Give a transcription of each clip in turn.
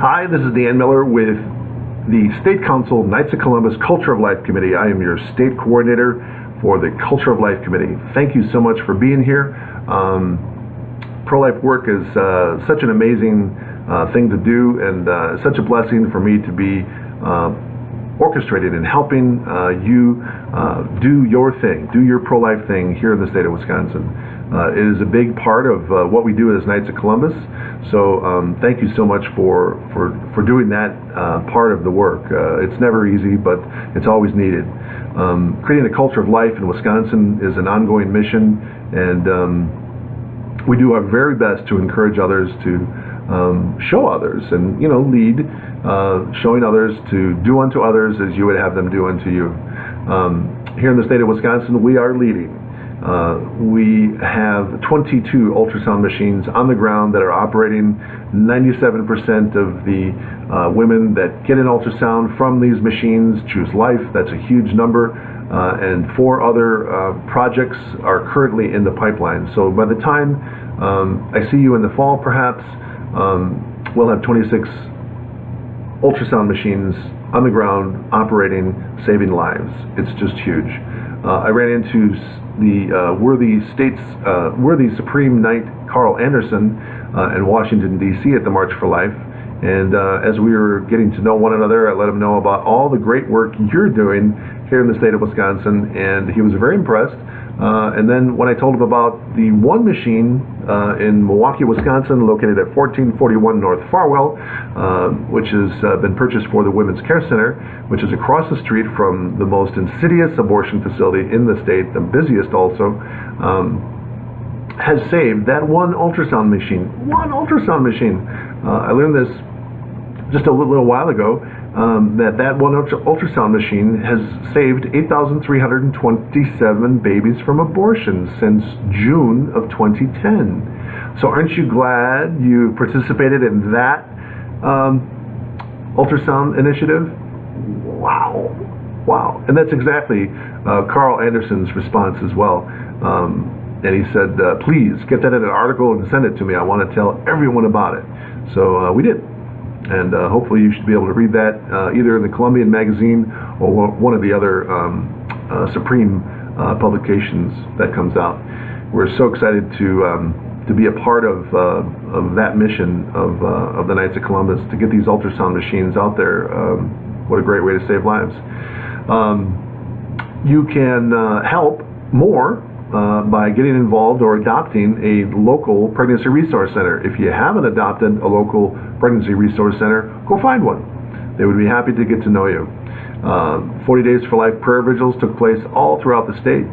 Hi, this is Dan Miller with the State Council Knights of Columbus Culture of Life Committee. I am your state coordinator for the Culture of Life Committee. Thank you so much for being here. Pro-life work is such an amazing thing to do, and such a blessing for me to be orchestrated and helping you do your thing, do your pro-life thing here in the state of Wisconsin. It is a big part of what we do as Knights of Columbus. So thank you so much for doing that part of the work. It's never easy, but it's always needed. Creating a culture of life in Wisconsin is an ongoing mission, and we do our very best to encourage others to show others and, lead, showing others to do unto others as you would have them do unto you. Here in the state of Wisconsin, we are leading. We have 22 ultrasound machines on the ground that are operating. 97% of the women that get an ultrasound from these machines choose life. That's a huge number. And 4 other projects are currently in the pipeline. So by the time I see you in the fall, perhaps, we'll have 26 ultrasound machines on the ground operating, saving lives. It's just huge. I ran into the worthy Supreme Knight Carl Anderson in Washington, D.C. at the March for Life. And as we were getting to know one another, I let him know about all the great work you're doing here in the state of Wisconsin, and he was very impressed. And then when I told him about the one machine in Milwaukee, Wisconsin, located at 1441 North Farwell, which has been purchased for the Women's Care Center, which is across the street from the most insidious abortion facility in the state, the busiest also, has saved that one ultrasound machine. I learned this just a little while ago, that one ultrasound machine has saved 8,327 babies from abortion since June of 2010. So aren't you glad you participated in that ultrasound initiative? Wow. And that's exactly Carl Anderson's response as well. And he said, please get that in an article and send it to me. I want to tell everyone about it. So we did. And hopefully you should be able to read that either in the Columbian Magazine or one of the other Supreme publications that comes out. We're so excited to be a part of that mission of the Knights of Columbus, to get these ultrasound machines out there. What a great way to save lives. You can help more by getting involved or adopting a local pregnancy resource center. If you haven't adopted a local pregnancy resource center, go find one. They would be happy to get to know you. 40 Days for Life prayer vigils took place all throughout the state.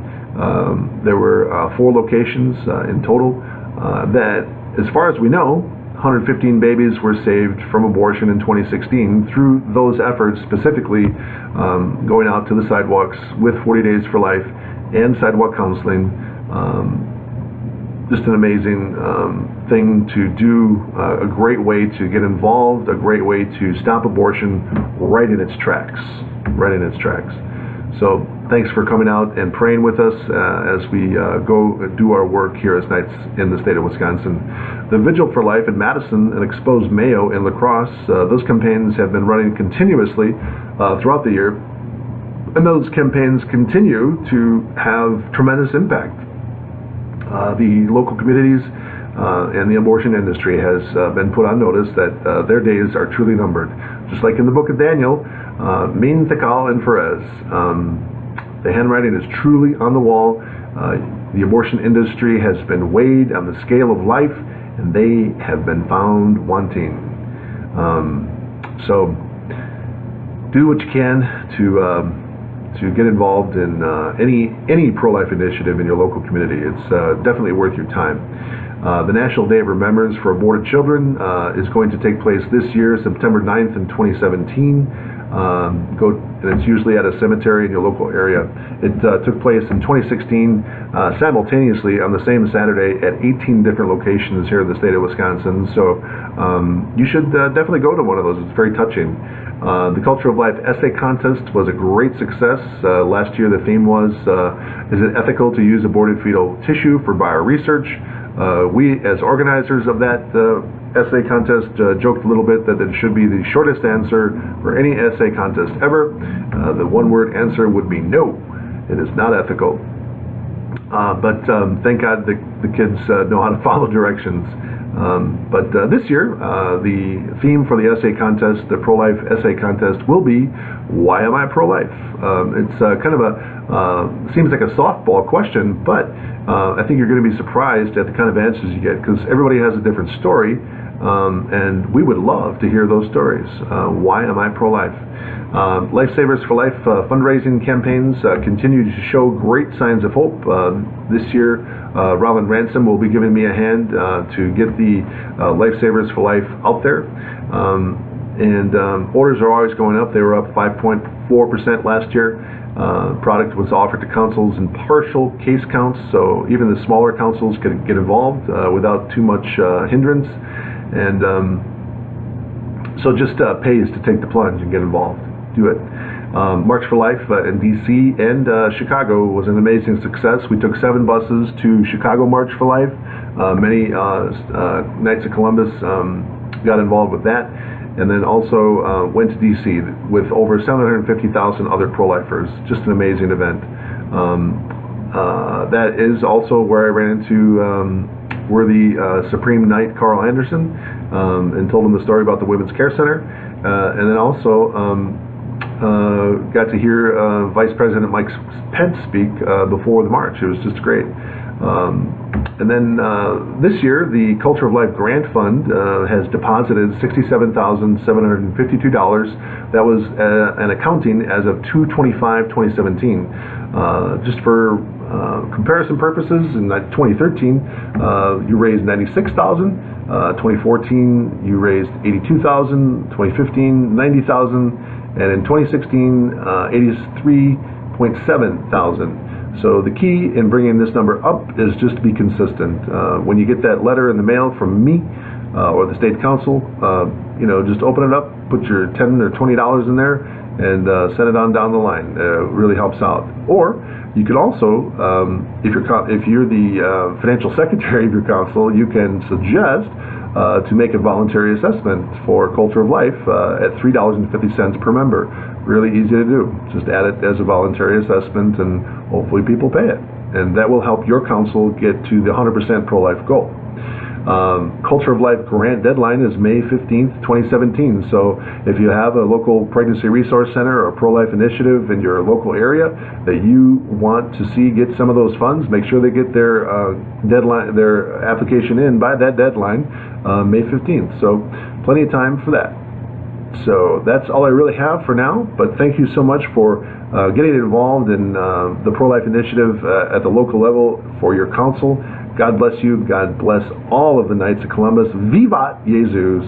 There were 4 locations in total that, as far as we know, 115 babies were saved from abortion in 2016 through those efforts, specifically going out to the sidewalks with 40 Days for Life and sidewalk counseling. Just an amazing thing to do, a great way to get involved, a great way to stop abortion right in its tracks. So thanks for coming out and praying with us as we go do our work here as Knights in the state of Wisconsin. The Vigil for Life in Madison and Exposed Mayo in La Crosse, those campaigns have been running continuously throughout the year. And those campaigns continue to have tremendous impact. The local communities and the abortion industry has been put on notice that their days are truly numbered. Just like in the book of Daniel, Min, Thekal, and Pharez. The handwriting is truly on the wall. The abortion industry has been weighed on the scale of life, and they have been found wanting. So do what you can to get involved in any pro-life initiative in your local community. It's definitely worth your time. The National Day of Remembrance for Aborted Children is going to take place this year, September 9th in 2017. And it's usually at a cemetery in your local area. It took place in 2016 simultaneously on the same Saturday at 18 different locations here in the state of Wisconsin. So you should definitely go to one of those. It's very touching. The Culture of Life essay contest was a great success. Last year the theme was, is it ethical to use aborted fetal tissue for bioresearch? We, as organizers of that essay contest, joked a little bit that it should be the shortest answer for any essay contest ever. The one-word answer would be no. It is not ethical. But thank God the kids know how to follow directions. But this year, the theme for the essay contest, the pro-life essay contest, will be, why am I pro-life? It's kind of seems like a softball question, but I think you're going to be surprised at the kind of answers you get, because everybody has a different story, and we would love to hear those stories. Why am I pro-life? Lifesavers for Life fundraising campaigns continue to show great signs of hope. This year, Robin Ransom will be giving me a hand to get the Lifesavers for Life out there. And orders are always going up. They were up 5.4% last year. Product was offered to councils in partial case counts, so even the smaller councils could get involved without too much hindrance. And so just pays to take the plunge and get involved. Do it. March for Life in DC and Chicago was an amazing success. We took 7 buses to Chicago March for Life. Many Knights of Columbus got involved with that, and then also went to DC with over 750,000 other pro-lifers. Just an amazing event. That is also where I ran into worthy Supreme Knight Carl Anderson and told him the story about the Women's Care Center, and then also got to hear Vice President Mike Pence speak before the march. It was just great. And then this year, the Culture of Life Grant Fund has deposited $67,752. That was an accounting as of 2/25/2017. Just for comparison purposes, in 2013, you raised $96,000. 2014, you raised $82,000. 2015, $90,000. And in 2016, $83,700. So the key in bringing this number up is just to be consistent. When you get that letter in the mail from me or the state council, just open it up, put your $10 or $20 in there, and send it on down the line. It really helps out. Or you could also, if you're the financial secretary of your council, you can suggest to make a voluntary assessment for Culture of Life at $3.50 per member. Really easy to do. Just add it as a voluntary assessment, and hopefully people pay it. And that will help your council get to the 100% pro-life goal. Culture of Life grant deadline is May 15th, 2017. So if you have a local pregnancy resource center or a pro-life initiative in your local area that you want to see get some of those funds, make sure they get their deadline, their application in by that deadline, May 15th. So plenty of time for that. So that's all I really have for now, but thank you so much for getting involved in the pro-life initiative at the local level for your council. God bless you. God bless all of the Knights of Columbus. Vivat Jesus.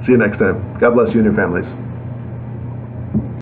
See you next time. God bless you and your families.